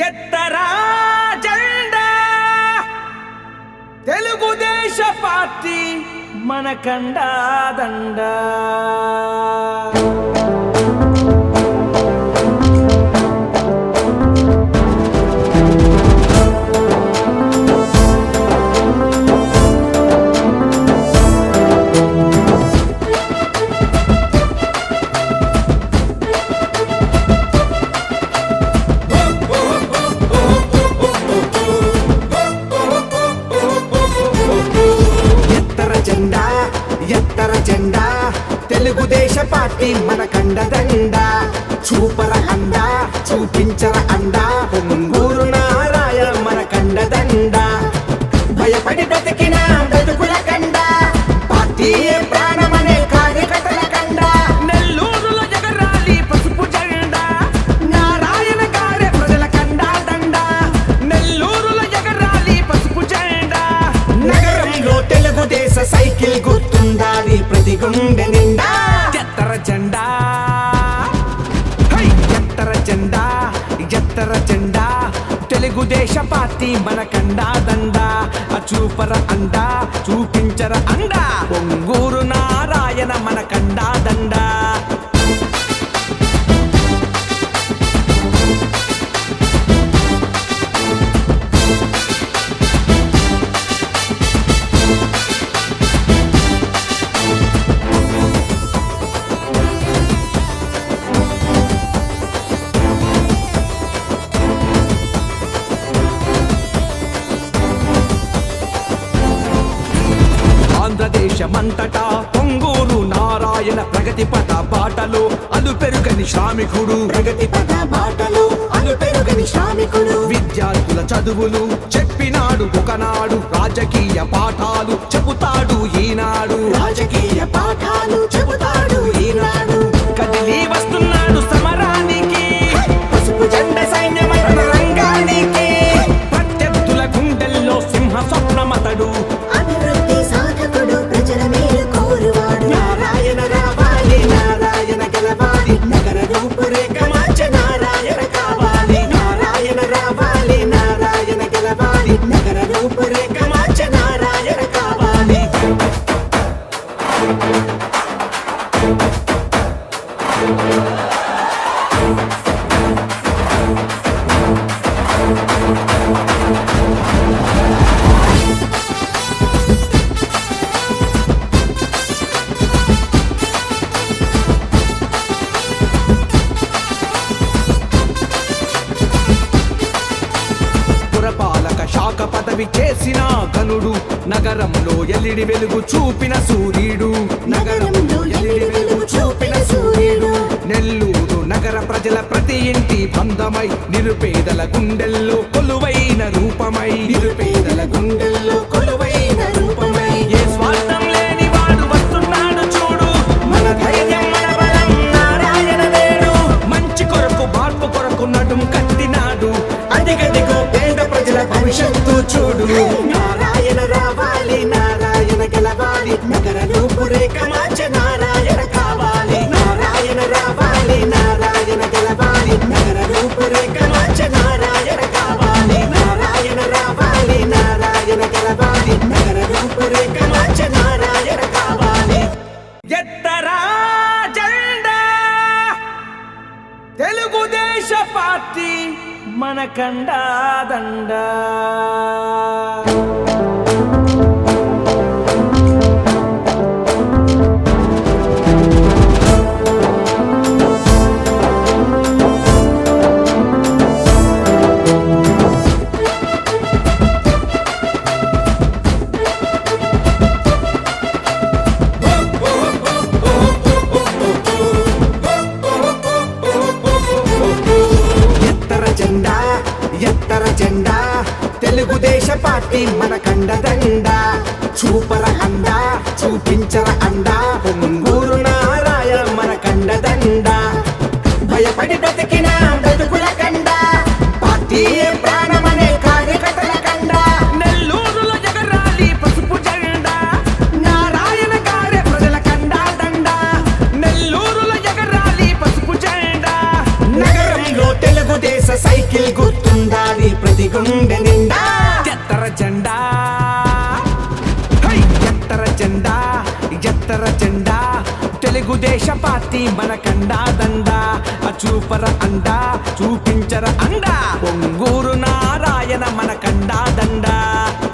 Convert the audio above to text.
ఎత్తరా జెండా తెలుగుదేశ పార్టీ మనకండా దండా. తెలుగుదేశ పార్టీ మనకండ దండ, చూపర అండ చూపించర అండ, పొంగూరు నారాయ మనకండ దండ. భయపడి బ్రతికిన బ్రతుకుల కండ, పార్టీ ప్రాణమనే కార్యకర్తల కండ. నెల్లూరులో ఎగరాలి పసుపు జెండా, నారాయణ గారే ప్రజల కండ దండ. నెల్లూరులో ఎగరాలి పసుపు జెండా. నగరంలో తెలుగుదేశ సైకిల్ గుర్తుండాలి ప్రతి గుండె నిండా. ఎత్తర జెండా, ఎత్తర జెండా, ఎత్తర జెండా తెలుగుదేశ పార్టీ మనకండా దండ, చూపర అండ చూపించర అండ, పొంగూరు నారాయణ మనకండా దండ. ఆంధ్రదేశమంతటా పొంగూరు నారాయణ ప్రగతి పథ బాటలో అలు పెరుగని శ్రామికుడు, ప్రగతి పద బాటలో అలు పెరుగని శ్రామికుడు. విద్యార్థుల చదువులు చెప్పినాడు ఒకనాడు, రాజకీయ పాఠాలు చెబుతాడు ఈనాడు. రాజకీయ పాఠాలు చెబుతాడు ఈనాడు. కదిలి వస్తున్నాడు సమరానికి, పసుపు జెండ సైన్యమరణ రంగానికి. ప్రత్యర్థుల గుండెల్లో సింహ స్వప్నమతడు, అభివృద్ధి సాధకుడు ప్రజల మేలు కోరువాడు. నారాయణ రావాలి నారాయణ గెలవాలి, నగర రూపురేఖ మార్చే నారాయణ కావాలి. నారాయణ రావాలి నారాయణ గెలవాలి, నగర రూపురేఖ మార్చే నారాయణ కావాలి. పురపాలక శాఖ పదవి చేసిన గనుడు, నగరంలో ఎల్లిడి వెలుగు చూపిన సూర్యుడు. నగరంలో ఎల్లిడి వెలుగు చూపిన సూర్యుడు. నెల్లూరు నగర ప్రజల ప్రతి ఇంటి బంధమై, నిరుపేదల గుండెల్లో కొలువైన రూపమై, నిరుపేదల గుండెల్లో కొలువైన రూపమై. ఏ స్వార్థం లేని వాడు వస్తున్నాడు చూడు, మన ధైర్యం మన బలం నారాయణ వేడు. మంచి కొరకు మార్పు కొరకు నడుం కట్టినాడు. అదిగదిగో పేద ప్రజల భవిష్యత్తు చూడు. నారాయణ రావాలి నారాయణ గెలవాలి, నగర రూపురేఖ మార్చే నారాయణ కావాలి. నారాయణ రావాలి నారాయణ గెలవాలి, నగర రూపురేఖ మార్చే నారాయణ కావాలి. నారాయణ రావాలి నారాయణ గెలవాలి, నగర రూపురేఖ మార్చే నారాయణ కావాలి. ఎత్తరా జెండా తెలుగుదేశ పార్టీ మనకండా దండ. ఎత్తర జెండా తెలుగుదేశ పార్టీ మనకండ దండ, చూపర అండ చూపించర అండ, పొంగూరు నారాయ మనకండ దండ. భయపడి బ్రతికిన బ్రతుకుల కండ, పార్టీ ప్రాణమనే కార్యకర్తల కండ. నెల్లూరులో ఎగరాలి పసుపు జెండా, నారాయణ గారే ప్రజల కండ దండ. నెల్లూరులో ఎగరాలి పసుపు జెండా. నగరంలో తెలుగుదేశ సైకిల్ గుర్తుందా తెలుగుదేశ పార్టీ మనకండా దండా చూపర అండా చూపించర అండా పొంగూరు నా